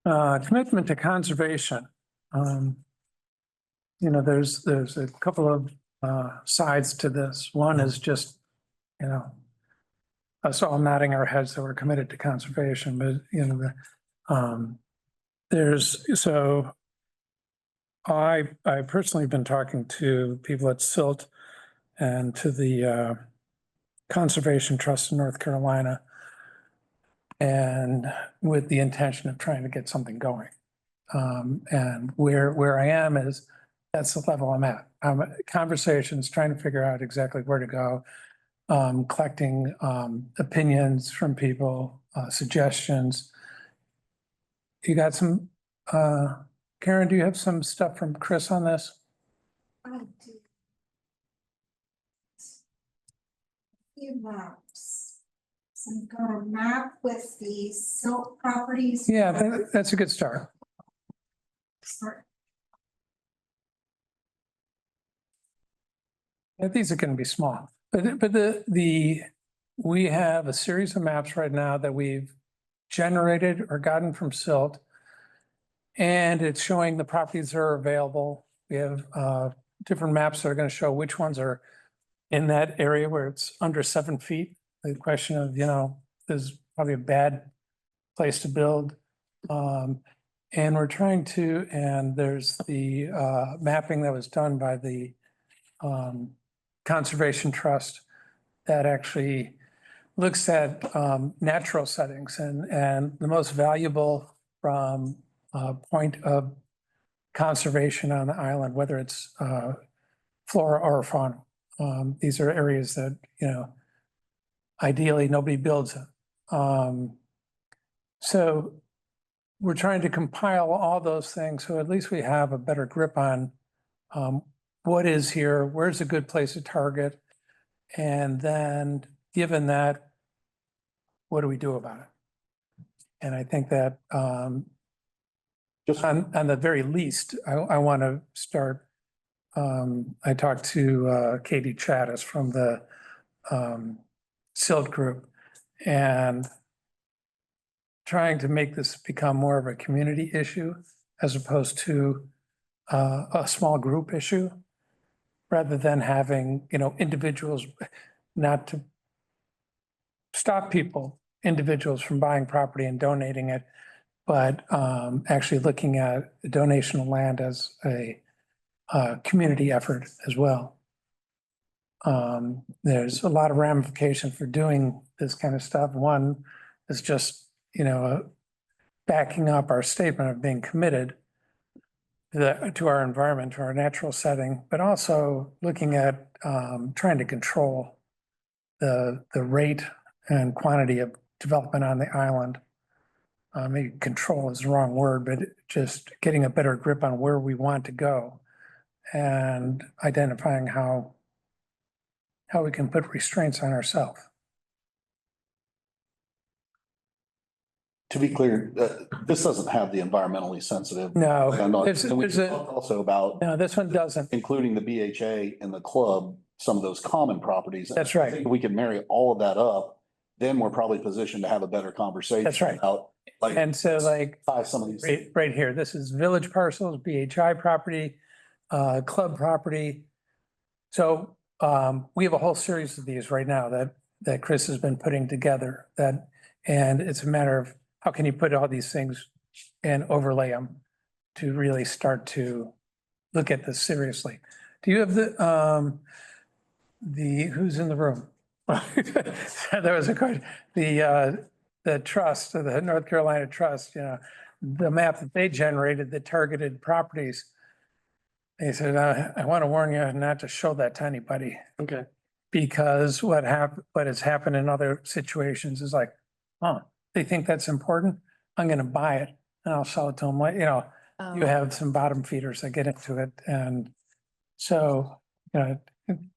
Commitment to conservation. There's a couple of sides to this. One is just, us all nodding our heads that we're committed to conservation, but I personally have been talking to people at Silt and to the Conservation Trust in North Carolina, and with the intention of trying to get something going. And where I am is, that's the level I'm at. Conversations, trying to figure out exactly where to go, collecting opinions from people, suggestions. You got some, Karen, do you have some stuff from Chris on this? I do. Few maps. So I've got a map with the Silt properties. Yeah, that's a good start. These are going to be small, but we have a series of maps right now that we've generated or gotten from Silt. And it's showing the properties that are available. We have different maps that are going to show which ones are in that area where it's under 7 feet. The question of, there's probably a bad place to build. And we're trying to, and there's the mapping that was done by the Conservation Trust that actually looks at natural settings and the most valuable from point of conservation on the island, whether it's flora or fauna. These are areas that, ideally nobody builds in. So we're trying to compile all those things, so at least we have a better grip on what is here, where's a good place to target, and then given that, what do we do about it? And I think that just on the very least, I want to start. I talked to Katie Chattis from the Silt Group, and trying to make this become more of a community issue as opposed to a small group issue, rather than having, individuals, not to stop individuals from buying property and donating it, but actually looking at the donation of land as a community effort as well. There's a lot of ramification for doing this kind of stuff. One is just, backing up our statement of being committed to our environment, to our natural setting, but also looking at trying to control the rate and quantity of development on the island. Maybe control is the wrong word, but just getting a better grip on where we want to go and identifying how we can put restraints on ourselves. To be clear, this doesn't have the environmentally sensitive. No, And we there's talked also about no, this one doesn't. including the BHA and the club, some of those common properties. That's right. I think we can marry all of that up, then we're probably positioned to have a better conversation. That's right. About And so like some of these. right here, this is village parcels, BHI property, club property. So we have a whole series of these right now that Chris has been putting together, and it's a matter of how can you put all these things and overlay them to really start to look at this seriously. Do you have who's in the room? There was a question. The trust, the North Carolina Trust, the map that they generated that targeted properties. They said, I want to warn you not to show that to anybody. Okay. Because what has happened in other situations is like, they think that's important. I'm going to buy it and I'll sell it to them. You have some bottom feeders that get into it. And so,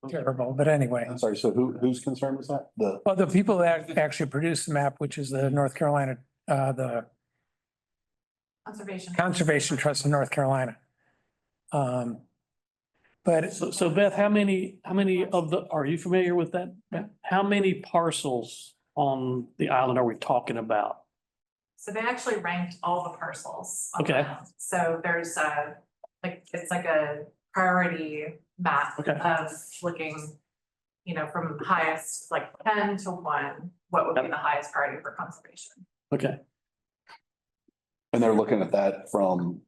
terrible, but anyway. I'm sorry, so whose concern was that? Well, the people that actually produced the map, which is the North Carolina, the Conservation Trust in North Carolina. But So Beth, how many are you familiar with that? How many parcels on the island are we talking about? So they actually ranked all the parcels. on Okay. that. So there's it's like a priority map Okay. of looking, from highest, like 10 to 1, what would be the highest priority for conservation? Okay, And they're looking at that from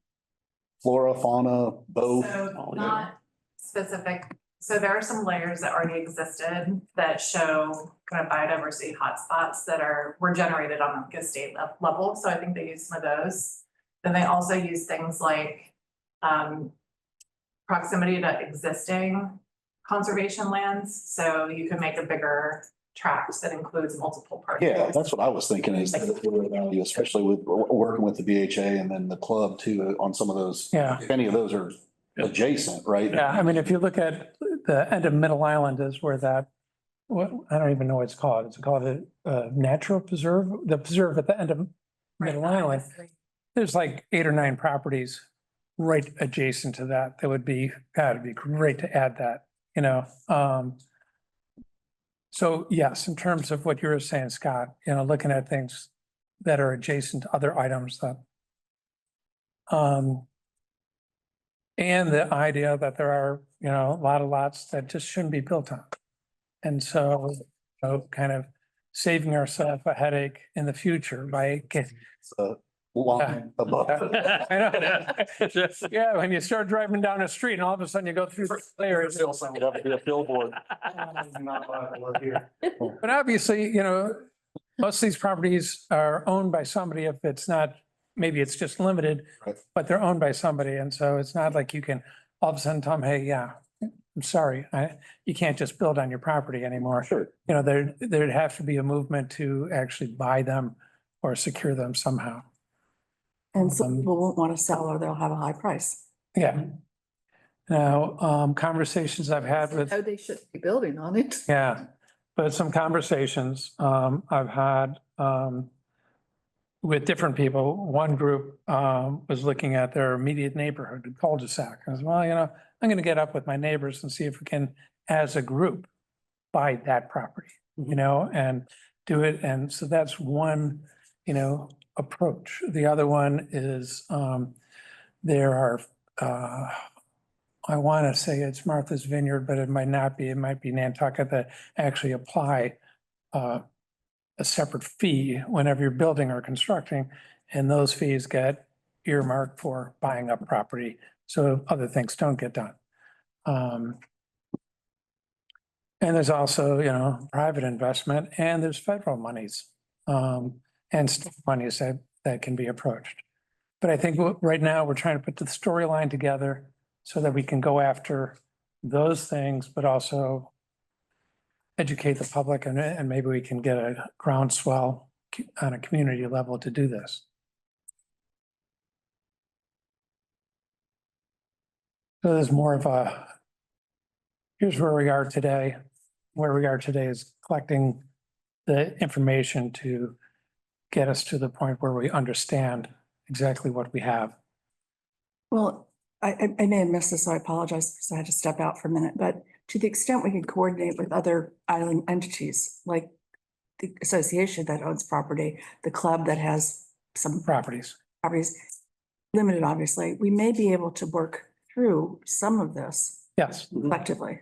flora, fauna, both. So Oh, yeah. not specific, so there are some layers that already existed that show kind of biodiversity hotspots that were generated on like a state level, so I think they use some of those. Then they also use things like proximity to existing conservation lands, so you can make a bigger tract that includes multiple parties. Yeah, that's what I was thinking is the flora value, especially with working with the BHA and then the club too, on some of those. Yeah. If any of those are adjacent, right? Yeah, I mean, if you look at the end of Middle Island is where that, what, I don't even know what it's called. It's called a natural preserve, the preserve at the end of Middle Island. There's like 8 or 9 properties right adjacent to that. That would be, God, it'd be great to add that, you know? So yes, in terms of what you were saying, Scott, looking at things that are adjacent to other items that and the idea that there are, a lot of lots that just shouldn't be built on. And so, kind of saving ourselves a headache in the future by getting. Line above. I know. Yeah, when you start driving down a street and all of a sudden you go through the layers. Billboard. But obviously, most of these properties are owned by somebody if it's not, maybe it's just limited, Right. but they're owned by somebody. And so it's not like you can all of a sudden tell them, hey, yeah, I'm sorry, you can't just build on your property anymore. Sure. There'd have to be a movement to actually buy them or secure them somehow. And some people won't want to sell or they'll have a high price. Yeah. Now, conversations I've had with. Oh, they shouldn't be building on it. Yeah, but some conversations I've had with different people. One group was looking at their immediate neighborhood, cul-de-sac. I was, well, I'm gonna get up with my neighbors and see if we can, as a group, buy that property, and do it. And so that's one, approach. The other one is there are I want to say it's Martha's Vineyard, but it might not be. It might be Nantucket that actually apply a separate fee whenever you're building or constructing, and those fees get earmarked for buying up property, so other things don't get done. And there's also, private investment, and there's federal monies and state monies that can be approached. But I think right now we're trying to put the storyline together so that we can go after those things, but also educate the public, and maybe we can get a groundswell on a community level to do this. So there's more of here's where we are today. Where we are today is collecting the information to get us to the point where we understand exactly what we have. Well, I may have missed this, so I apologize because I had to step out for a minute, but to the extent we can coordinate with other island entities, like the association that owns property, the club that has some Properties. properties, limited, obviously, we may be able to work through some of this Yes, collectively.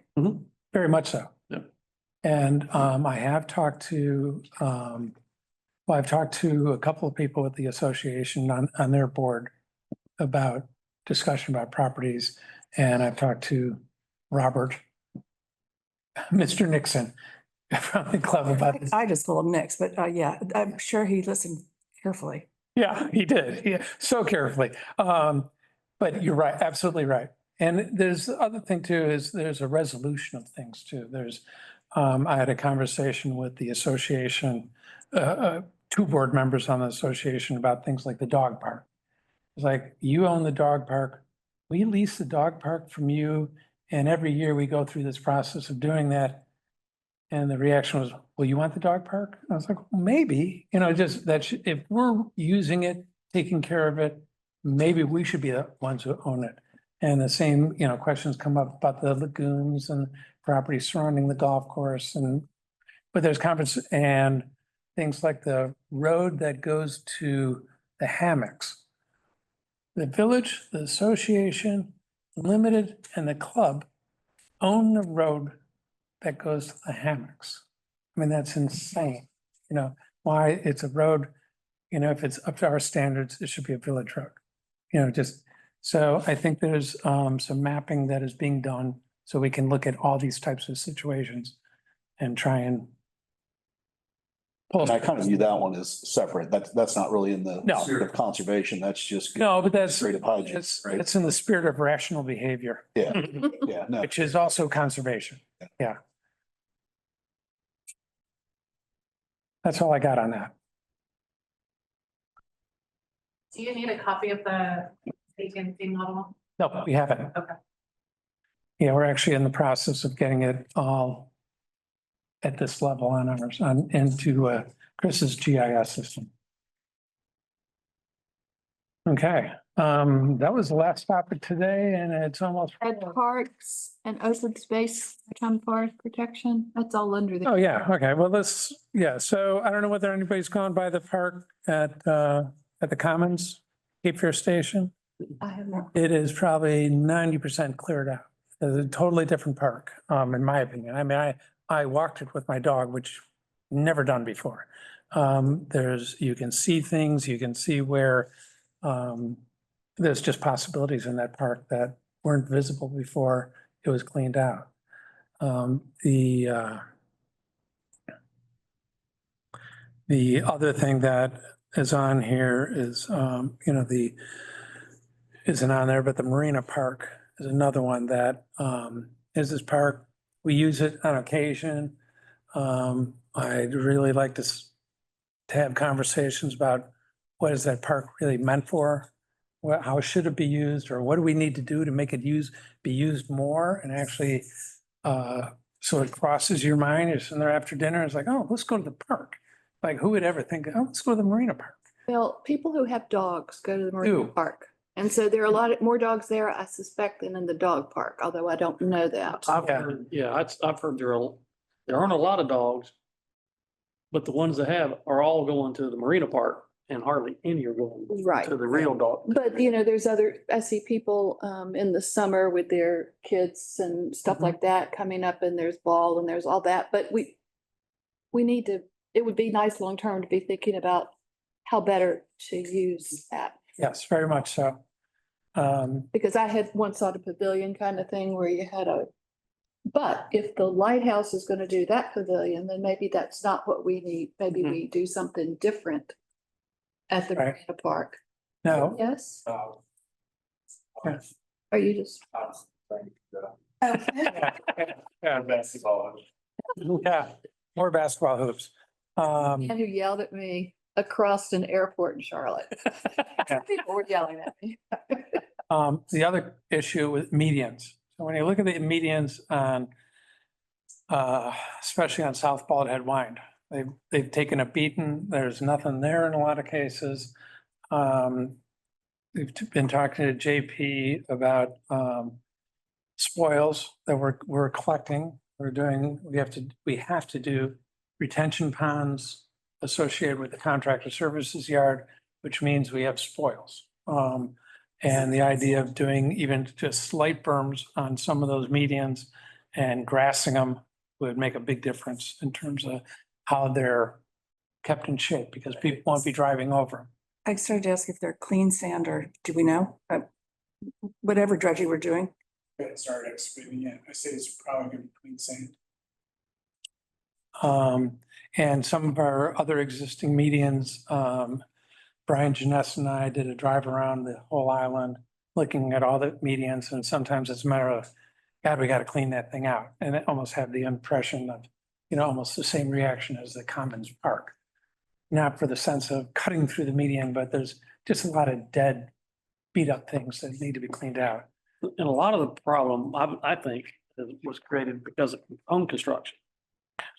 very much so. Yeah. And I have talked to, I've talked to a couple of people at the association on their board about discussion about properties. And I've talked to Robert, Mr. Nixon from the club about this. I just call him Nick's, but yeah, I'm sure he listened carefully. Yeah, he did. Yeah, so carefully. But you're right, absolutely right. And there's the other thing too, is there's a resolution of things too. I had a conversation with the association, 2 board members on the association about things like the dog park. It's like, you own the dog park, we lease the dog park from you, and every year we go through this process of doing that. And the reaction was, well, you want the dog park? I was like, well, maybe, just that if we're using it, taking care of it, maybe we should be the ones who own it. And the same, questions come up about the lagoons and property surrounding the golf course, but there's conference, and things like the road that goes to the hammocks. The village, the association, limited, and the club own the road that goes to the hammocks. I mean, that's insane. You know, why it's a road, you know, if it's up to our standards, it should be a village road. You know, just, so I think there's some mapping that is being done so we can look at all these types of situations and try and pull. And I kind of view that one as separate. That's not really in the No. spirit of conservation. That's just No, but that's, straight up hygiene, it's, right? it's in the spirit of rational behavior, Yeah, yeah, no. which is also conservation. Yeah. That's all I got on that. Do you need a copy of the AT&T model? No, we haven't. Okay. Yeah, we're actually in the process of getting it all at this level on ours, into Chris's GIS system. Okay, that was the last topic today, and it's almost. And parks and open space, maritime forest protection, that's all under the. Oh, yeah, okay, well, so I don't know whether anybody's gone by the park at the Commons, Cape Fear Station. I have not. It is probably 90% cleared out. It's a totally different park, in my opinion. I mean, I walked it with my dog, which never done before. You can see things, you can see where, there's just possibilities in that park that weren't visible before it was cleaned out. The other thing that is on here is, isn't on there, but the Marina Park is another one that, is this park. We use it on occasion. I'd really like to have conversations about what is that park really meant for? How should it be used, or what do we need to do to make it be used more and actually, so it crosses your mind, you're sitting there after dinner, it's like, oh, let's go to the park. Like, who would ever think, oh, let's go to the Marina Park? Well, people who have dogs go to the marina Do. park. And so there are a lot more dogs there, I suspect, than in the dog park, although I don't know that. I've heard, I've heard there aren't a lot of dogs. But the ones that have are all going to the Marina Park and hardly any are going Right. to the real dog. But, there's I see people in the summer with their kids and stuff Mhm. like that coming up, and there's ball and there's all that, but we need to, it would be nice long-term to be thinking about how better to use that. Yes, very much so. Because I had once saw the pavilion kind of thing where you had but if the lighthouse is gonna do that pavilion, then maybe that's not what we need. Maybe we do something different at the Right. Marina Park. No, Yes? Yeah. Are you just? yeah, more basketball hoops. Man who yelled at me across an airport in Charlotte. People were yelling at me. The other issue with medians. So when you look at the medians on, especially on South Bald Head Wind, they've taken a beating. There's nothing there in a lot of cases. We've been talking to JP about spoils that we're collecting. We have to do retention ponds associated with the contractor services yard, which means we have spoils. And the idea of doing even just slight berms on some of those medians and grassing them would make a big difference in terms of how they're kept in shape, because people won't be driving over them. I started to ask if they're clean sand or do we know? Whatever dredging we're doing. Started excavating it. I say it's probably gonna be clean sand. And some of our other existing medians, Brian Janess and I did a drive around the whole island, looking at all the medians, and sometimes it's a matter of, God, we gotta clean that thing out. And it almost had the impression of, almost the same reaction as the Commons Park. Not for the sense of cutting through the median, but there's just a lot of dead, beat up things that need to be cleaned out. And a lot of the problem, I think, was created because of home construction.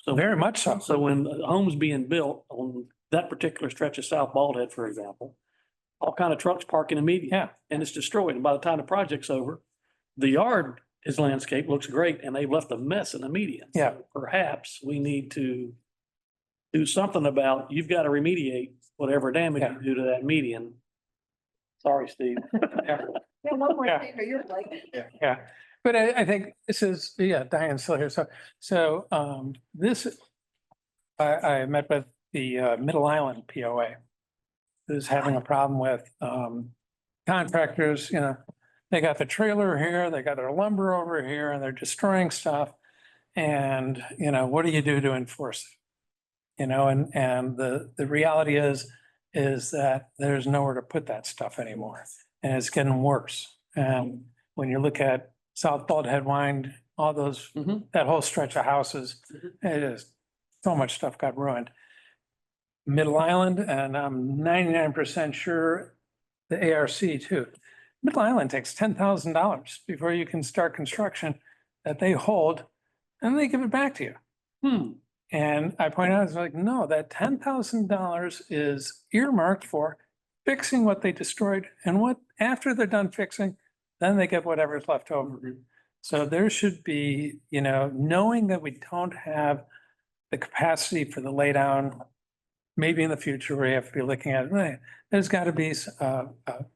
So Very much so. So when a home's being built on that particular stretch of South Bald Head, for example, all kind of trucks park in the median. Yeah. And it's destroyed. And by the time the project's over, the yard is landscaped, looks great, and they've left a mess in the median. Yeah. So perhaps we need to do something about, you've got to remediate whatever damage Yeah. you do to that median. Sorry, Steve. Yeah, one more Yeah. thing, or you're like. Yeah, but I think this is, yeah, Diane's still here. So this, I met with the Middle Island POA. Who's having a problem with contractors, you know, they got the trailer here, they got their lumber over here, and they're destroying stuff. And, you know, what do you do to enforce it? You know, and the reality is that there's nowhere to put that stuff anymore. And it's getting worse. And when you look at South Bald Head Wind, all those, Mhm. that whole stretch of houses, it is, so much stuff got ruined. Middle Island, and I'm 99% sure the ARC too. Middle Island takes $10,000 before you can start construction that they hold, and they give it back to you. And I point out, it's like, no, that $10,000 is earmarked for fixing what they destroyed, and what, after they're done fixing, then they get whatever's left over. So there should be, you know, knowing that we don't have the capacity for the laydown, maybe in the future, we have to be looking at, there's got to be a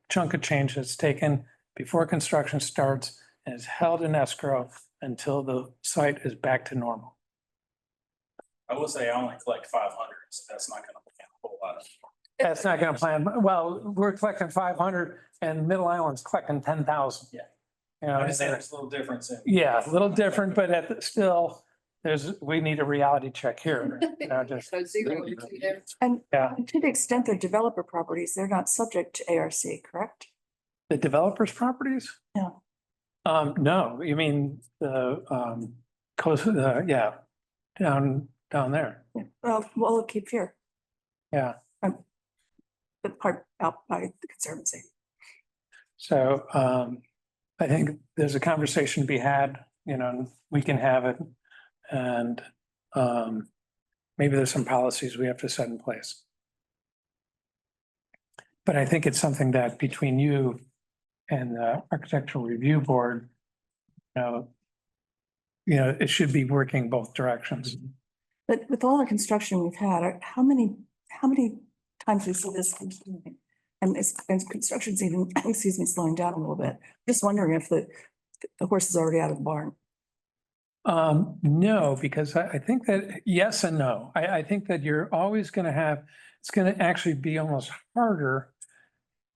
chunk of change that's taken before construction starts and is held in escrow until the site is back to normal. I will say I only collect 500, so that's not gonna be a whole lot. That's not going to plan, well, we're collecting 500 and Middle Island's collecting 10,000. Yeah. You know, I just say there's a little difference in. yeah, a little different, but still, we need a reality check here, you know, just, So zero or two there. And yeah. to the extent they're developer properties, they're not subject to ARC, correct? The developers' properties? Yeah. No, you mean the, coast, yeah, down there, Yeah. Well, keep here, yeah. the part out by the Conservancy. So, I think there's a conversation to be had, you know, and we can have it. And, maybe there's some policies we have to set in place. But I think it's something that between you and the Architectural Review Board, you know, it should be working both directions. But with all the construction we've had, how many times we see this? And construction's even, excuse me, slowing down a little bit. Just wondering if the horse is already out of the barn. No, because I think that yes and no. I think that you're always gonna have, it's gonna actually be almost harder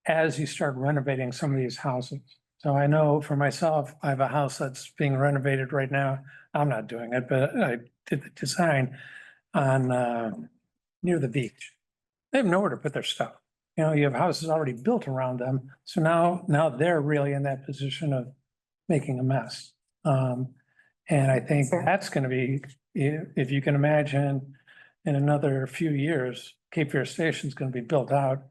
as you start renovating some of these houses. So I know for myself, I have a house that's being renovated right now. I'm not doing it, but I did the design on near the beach. They have nowhere to put their stuff. You know, you have houses already built around them. So now they're really in that position of making a mess. And I think Fair. that's gonna be, if you can imagine, in another few years, Cape Fear Station's gonna be built out,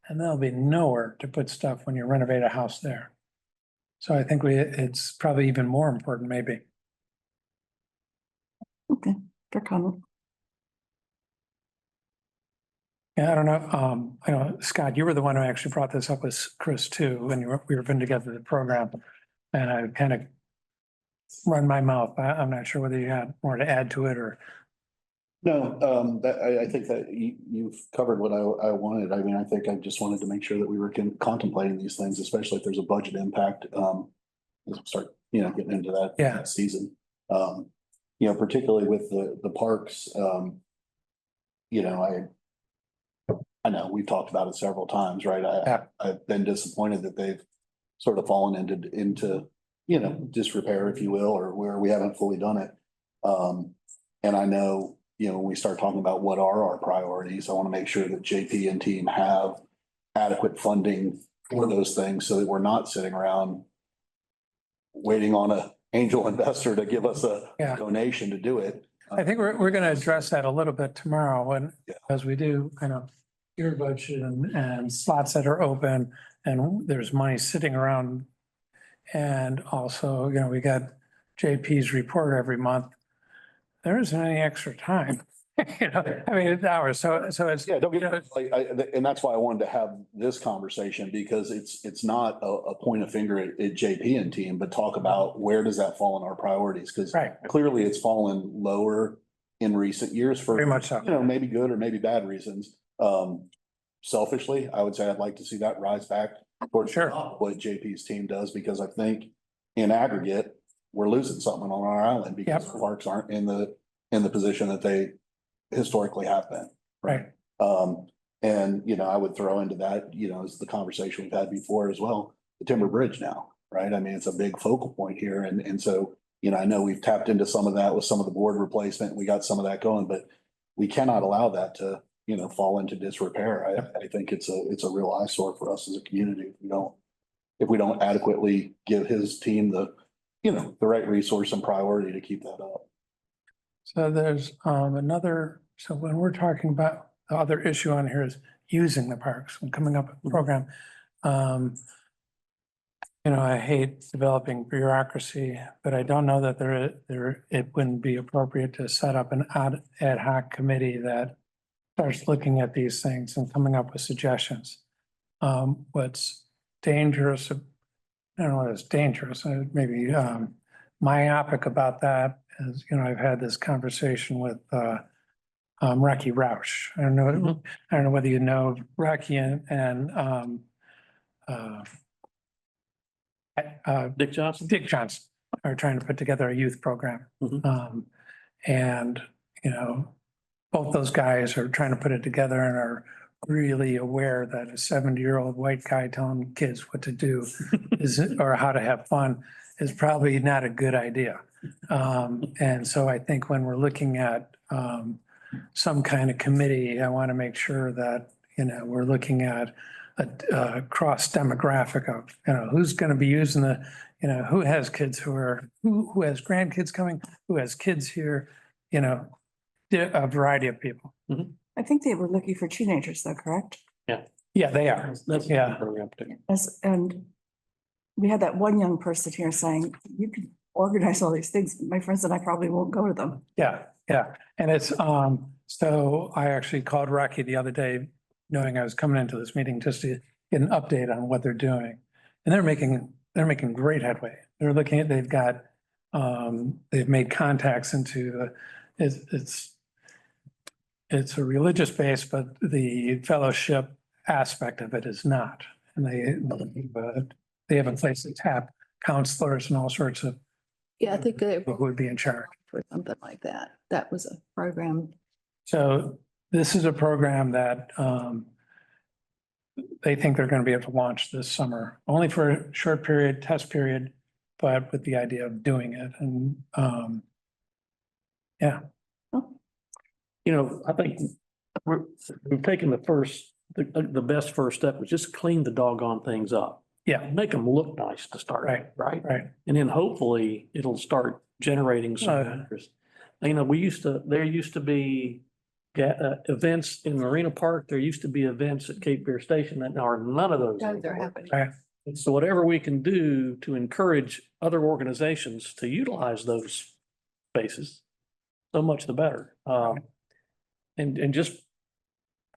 and there'll be nowhere to put stuff when you renovate a house there. So I think it's probably even more important, maybe. Okay, fair comment. Yeah, I don't know. I know, Scott, you were the one who actually brought this up with Chris too, when we were putting together the program. And I kind of run my mouth. I'm not sure whether you had more to add to it or. No, I think that you've covered what I wanted. I mean, I think I just wanted to make sure that we were contemplating these things, especially if there's a budget impact. As we start, getting into that. Yeah. that season. Particularly with the parks, I know we've talked about it several times, right? Yeah. I've been disappointed that they've sort of fallen into disrepair, if you will, or where we haven't fully done it. And I know, when we start talking about what are our priorities, I want to make sure that JP and team have adequate funding for those things so that we're not sitting around waiting on an angel investor to give us a Yeah. donation to do it. I think we're going to address that a little bit tomorrow Yeah. as we do your budget and slots that are open and there's money sitting around. And also, we got JP's report every month. There isn't any extra time, it's hours. So it's. Yeah, don't get, and that's why I wanted to have this conversation because it's not a point of finger at JP and team, but talk about where does that fall in our priorities? Because Right. clearly it's fallen lower in recent years for, Very much so. you know, maybe good or maybe bad reasons. Selfishly, I would say I'd like to see that rise back towards Sure. what JP's team does, because I think in aggregate, we're losing something on our island because Yep. parks aren't in the position that they historically have been. Right. And, you know, I would throw into that, you know, as the conversation we've had before as well, the Timber Bridge now, right? I mean, it's a big focal point here. And so, you know, I know we've tapped into some of that with some of the board replacement. We got some of that going, but we cannot allow that to, you know, fall into disrepair. I think it's a real eyesore for us as a community. If we don't adequately give his team the, you know, the right resource and priority to keep that up. So there's so when we're talking about the other issue on here is using the parks and coming up with a program. You know, I hate developing bureaucracy, but I don't know that it wouldn't be appropriate to set up an ad hoc committee that starts looking at these things and coming up with suggestions. What's dangerous, I don't know what's dangerous, maybe myopic about that is, you know, I've had this conversation with Rocky Roush. I don't know whether you know Rocky and Dick Johnson? Dick Johnson are trying to put together a youth program. Mhm. And, you know, both those guys are trying to put it together and are really aware that a 70-year-old white guy telling kids what to do or how to have fun is probably not a good idea. And so I think when we're looking at some kind of committee, I want to make sure that, you know, we're looking at a cross demographic of, you know, who's going to be using you know, who has kids who has grandkids coming, who has kids here, you know, a variety of people. I think they were looking for teenagers though, correct? Yeah, they are. That's Yeah. the program too. And we had that one young person here saying, you can organize all these things. My friends and I probably won't go to them. Yeah, yeah. And it's, so I actually called Rocky the other day, knowing I was coming into this meeting just to get an update on what they're doing. And they're making great headway. They're looking at, they've made contacts into, it's a religious base, but the fellowship aspect of it is not. And they have in place to tap counselors and all sorts of Yeah, I think they people who would be in charge. for something like that. That was a program. So this is a program that they think they're going to be able to launch this summer, only for a short period, test period, but with the idea of doing it. And yeah, You know, I think we've taken the best first step was just clean the doggone things up. yeah, Make them look nice to start, Right. right? right. And then hopefully it'll start generating some Uh, interest. You know, there used to be events in Marina Park. There used to be events at Cape Fear Station that now are none of those. No, they're anymore. happening. Right. And so whatever we can do to encourage other organizations to utilize those spaces, so much the better. And just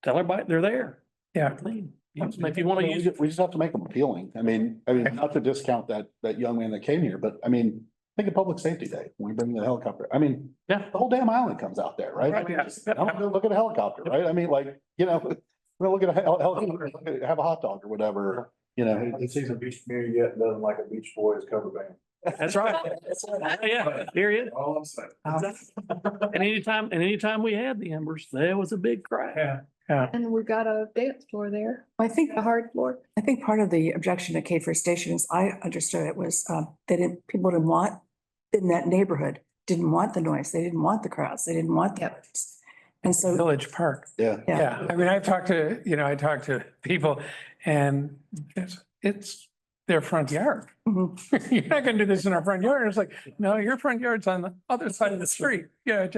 tell everybody they're there. Yeah. Clean. If you want to use it, We just have to make them appealing. I mean, not to discount that young man that came here, but I mean, think of Public Safety Day, when we bring the helicopter. I mean, yeah. the whole damn island comes out there, right? I Right, mean, yeah. just, I'm gonna look at a helicopter, right? I mean, like, you know, we'll look at a helicopter, have a hot dog or whatever, you know. Haven't seen a beach community yet, doesn't like a Beach Boys cover band. That's right. Yeah, period. All I'm saying. And anytime we had the Embers, there was a big crowd. Yeah, And we got a dance floor there, I think a hard floor. I think part of the objection to Cape Fear Station, as I understood it, was people didn't want, in that neighborhood, didn't want the noise. They didn't want the crowds. They didn't want the. Yep. And so, Village Park. Yeah. Yeah, I mean, I talked to people and it's their front yard. mhm. You're not gonna do this in our front yard. It's like, no, your front yard's on the other side of the street. Yeah,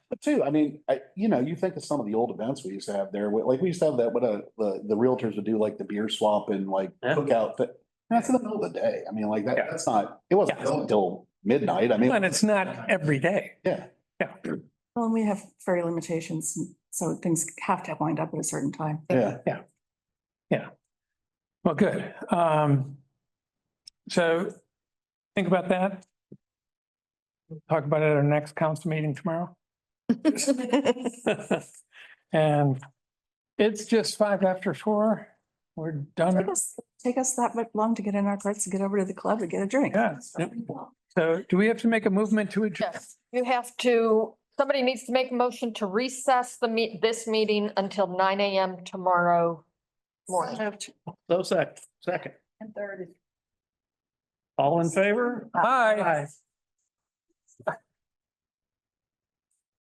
But too, I mean, you think of some of the old events we used to have there, like we used to have that, the realtors would do like the beer swap and like Yeah. cookout. That's in the middle of the day. I mean, like Yeah. that's not, it wasn't Yeah. until midnight. I mean, and it's not every day. yeah. Yeah, Well, and we have ferry limitations, and so things have to wind up at a certain time. Yeah. well, good. So think about that. Talk about it at our next council meeting tomorrow. And it's just 4:05. We're done. Take us that much long to get in our carts to get over to the club and get a drink. Yeah. So do we have to make a movement to adjourn? Yes, you have to, somebody needs to make a motion to recess this meeting until 9 a.m. tomorrow morning. So second. And third. All in favor? Aye.